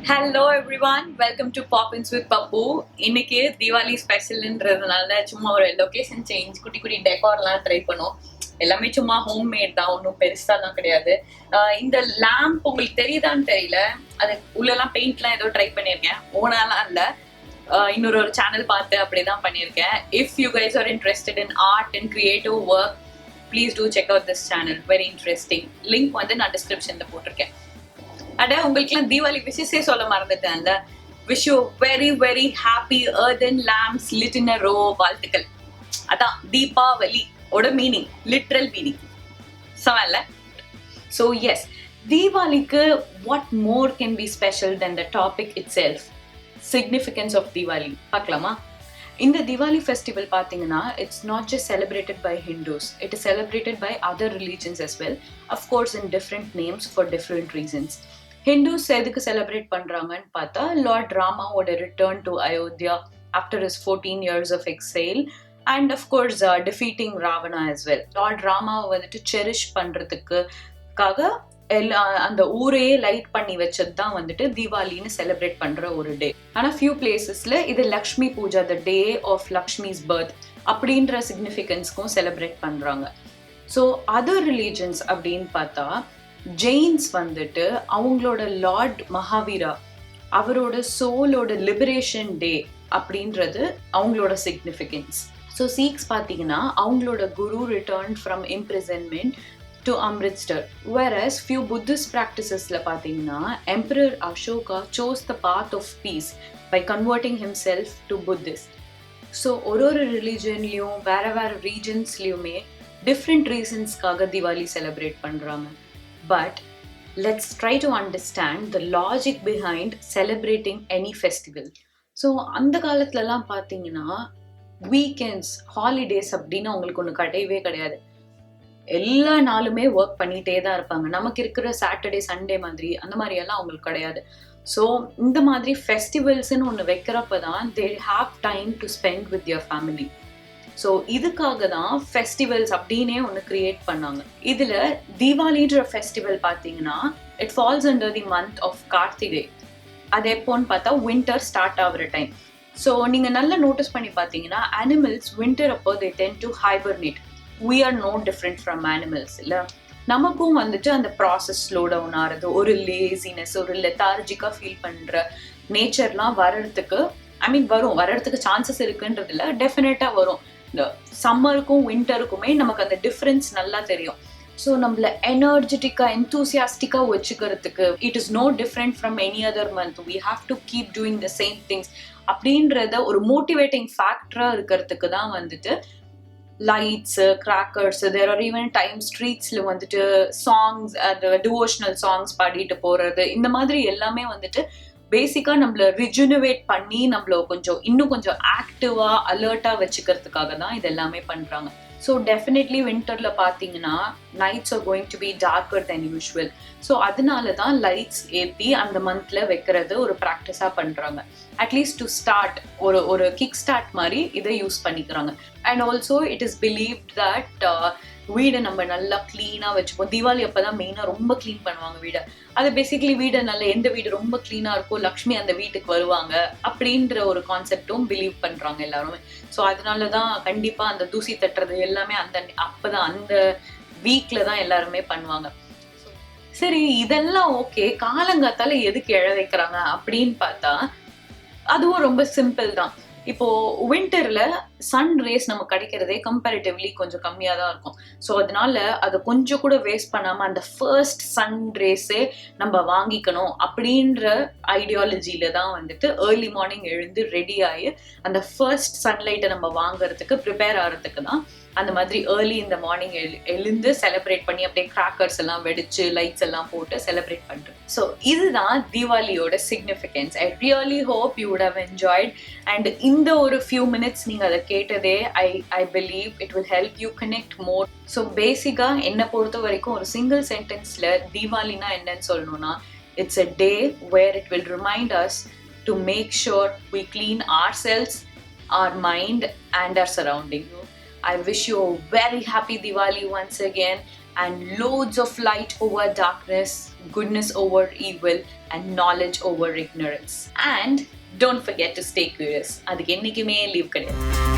Hello everyone, welcome to Poppins with Pappu. இன்னைக்கு தீபாவளி ஸ்பெஷல்ன்றதுனால சும்மா ஒரு லொகேஷன் சேஞ்ச், குட்டி குட்டி டெக்கார்லாம் ட்ரை பண்ணோம். எல்லாமே சும்மா ஹோம் மேட் தான், ஒன்றும் பெருசாலாம் கிடையாது. இந்த லேம்ப் உங்களுக்கு தெரியுதான்னு தெரியல, அது உள்ளெல்லாம் பெயிண்ட்லாம் ஏதோ ட்ரை பண்ணியிருக்கேன். ஓனாலாம் இல்லை, இன்னொரு சேனல் பார்த்து அப்படிதான் பண்ணியிருக்கேன். If you guys are interested in art and creative work, please do check out this channel, very interesting. Link வந்து நான் டிஸ்கிரிப்ஷனில் போட்டிருக்கேன். அட உங்களுக்குலாம் தீபாவளி விஷஸே சொல்ல மறந்துட்டேன்ல. Wish you very very happy earthen lamps lit in a row. வாழ்த்துக்கள். அதான் தீபாவளி ஓட மீனிங், லிட்ரல் மீனிங். சமல்ல? So yes, தீபாவளிக்கு what more can be special than the topic itself? Significance of Diwali. பார்க்கலாமா? இந்த Diwali festival பார்த்தீங்கன்னா, it's not just celebrated by Hindus. It is celebrated by other religions as well. Of course, in different names for different reasons. Hindus எதுக்கு celebrate பண்றாங்கன்னு பார்த்தா, lord ராமாவோட return to Ayodhya after his 14 years of exile and of course defeating Ravana as well. Lord ராமாவை வந்துட்டு cherish பண்றதுக்காக அந்த ஊரையே light பண்ணி வச்சது தான் வந்துட்டு தீபாவளின்னு செலிப்ரேட் பண்ற ஒரு டே. ஆனா ஃபியூ பிளேசஸ்ல இது லக்ஷ்மி பூஜா, த டே ஆஃப் லக்ஷ்மிஸ் பர்த் அப்படின்ற சிக்னிஃபிகன்ஸ்க்கும் செலிப்ரேட் பண்றாங்க. ஸோ அதர் ரிலீஜன்ஸ் அப்படின்னு பார்த்தா, ஜெயின்ஸ் வந்துட்டு அவங்களோட லார்ட் மகாவீரா, அவரோட சோலோட லிபரேஷன் டே அப்படின்றது அவங்களோட சிக்னிஃபிகன்ஸ். ஸோ சீக்ஸ் பார்த்தீங்கன்னா அவங்களோட guru return from imprisonment to Amritsar. whereas few Buddhist practicesல பார்த்தீங்கன்னா Emperor Ashoka chose the path of peace by converting himself to Buddhist. So ஒரு ரிலீஜன்லையும் வேற ரீஜன்ஸ்லையுமே டிஃப்ரெண்ட் ரீசன்ஸ்க்காக தீபாவளி செலிப்ரேட் பண்ணுறாங்க. But let's try to understand the logic behind celebrating any festival. So அந்த காலத்துலலாம் பார்த்தீங்கன்னா weekends, holidays அப்படின்னு அவங்களுக்கு ஒன்று கிடையவே கிடையாது. எல்லா நாளுமே ஒர்க் பண்ணிகிட்டே தான் இருப்பாங்க. நமக்கு இருக்கிற சாட்டர்டே சண்டே மாதிரி அந்த மாதிரியெல்லாம் அவங்களுக்கு கிடையாது. ஸோ இந்த மாதிரி ஃபெஸ்டிவல்ஸ்ன்னு ஒன்று வைக்கிறப்ப தான் they have time to spend with their family. So இதுக்காக தான் ஃபெஸ்டிவல்ஸ் அப்படின்னே ஒன்று கிரியேட் பண்ணாங்க. இதில் தீபாவளின்ற ஃபெஸ்டிவல் பார்த்தீங்கன்னா it falls under the month of Karthigai. அது எப்போன்னு பார்த்தா வின்டர் ஸ்டார்ட் ஆகிற டைம். ஸோ நீங்கள் நல்லா நோட்டீஸ் பண்ணி பார்த்தீங்கன்னா அனிமல்ஸ் வின்டர் அப்போ they tend to hibernate. We are no different from animals. இல்லை, நமக்கும் வந்துட்டு அந்த ப்ராசஸ் ஸ்லோ டவுன் ஆகிறது, ஒரு லேசினஸ், ஒரு லெத்தார்ஜிக்காக ஃபீல் பண்ணுற நேச்சர்லாம் வரதுக்கு சான்சஸ் இருக்குன்றதுல டெஃபினட்டாக வரும். இந்த சம்மருக்கும் வின்டருக்குமே நமக்கு அந்த டிஃப்ரென்ஸ் நல்லா தெரியும். ஸோ நம்மள எனர்ஜெட்டிக்காக என்தூசியாஸ்டிக்காக வச்சுக்கிறதுக்கு it is no different from any other month. We have to keep doing the same things அப்படின்றத ஒரு மோட்டிவேட்டிங் ஃபேக்டராக இருக்கிறதுக்கு தான் வந்துட்டு lights, crackers, there are even time ஸ்ட்ரீட்ஸில் வந்துட்டு சாங்ஸ், அது டிவோஷனல் சாங்ஸ் பாடிட்டு போகிறது, இந்த மாதிரி எல்லாமே வந்துட்டு பேசிக்காக நம்மளை ரிஜுனவேட் பண்ணி நம்மள இன்னும் கொஞ்சம் ஆக்டிவாக அலர்ட்டாக வச்சுக்கிறதுக்காக தான் இது எல்லாமே பண்ணுறாங்க. ஸோ டெஃபினெட்லி வின்டரில் பார்த்தீங்கன்னா nights are going to be darker than usual. So அதனால தான் லைட்ஸ் ஏற்றி அந்த மந்தில் வைக்கிறது ஒரு ப்ராக்டிஸாக பண்ணுறாங்க. அட்லீஸ்ட் டு ஸ்டார்ட், ஒரு கிக் ஸ்டார்ட் மாதிரி இதை யூஸ் பண்ணிக்கிறாங்க. And also it is believed that வீடை நம்ம நல்லா க்ளீனாக வச்சுப்போம். தீபாவளி அப்போ தான் மெயினாக ரொம்ப க்ளீன் பண்ணுவாங்க வீடை. அது பேசிக்கலி வீடை எந்த வீடு ரொம்ப க்ளீனாக இருக்கோ லக்ஷ்மி அந்த வீட்டுக்கு வருவாங்க அப்படின்ற ஒரு கான்செப்டும் பிலீவ் பண்ணுறாங்க எல்லாருமே. ஸோ அதனால தான் கண்டிப்பாக அந்த தூசி தட்டுறது எல்லாமே அப்போதான் அந்த வீக்கில் தான் எல்லாருமே பண்ணுவாங்க. சரி, இதெல்லாம் ஓகே, காலங்காத்தால எதுக்கு எழ வைக்கிறாங்க அப்படின்னு பார்த்தா அதுவும் ரொம்ப சிம்பிள் தான். இப்போ வின்டர்ல சன் ரேஸ் நமக்கு கிடைக்கிறதே கம்பேரிட்டிவ்லி கொஞ்சம் கம்மியாக தான் இருக்கும். ஸோ அதனால அதை கொஞ்சம் கூட வேஸ்ட் பண்ணாமல் அந்த ஃபர்ஸ்ட் சன் ரேஸே நம்ம வாங்கிக்கணும் அப்படின்ற ஐடியாலஜியில தான் வந்துட்டு ஏர்லி மார்னிங் எழுந்து ரெடி ஆகி அந்த ஃபர்ஸ்ட் சன்லைட்டை நம்ம வாங்குறதுக்கு ப்ரிப்பேர் ஆகிறதுக்கு தான் அந்த மாதிரி ஏர்லி இந்த மார்னிங் எழுந்து செலிப்ரேட் பண்ணி அப்படியே கிராக்கர்ஸ் எல்லாம் வெடிச்சு லைட்ஸ் எல்லாம் போட்டு செலிப்ரேட் பண்ணுறோம். ஸோ இதுதான் தீபாவளியோட significance. I really hope you would have enjoyed. And இந்த ஒரு ஃபியூ மினிட்ஸ் நீங்கள் அதை கேட்டதே I believe it will help you connect more. So பேசிக்காக என்னை பொறுத்த வரைக்கும் ஒரு சிங்கிள் சென்டென்ஸில் தீபாவளினா என்னன்னு சொல்லணும்னா, it's a day where it will remind us to make sure we clean ourselves, our mind and our surrounding. I wish you a very happy Diwali once again. and loads of light over darkness, goodness over evil, and knowledge over ignorance. And don't forget to stay curious. அதுக்கு என்னைக்குமே leave கிடையாது.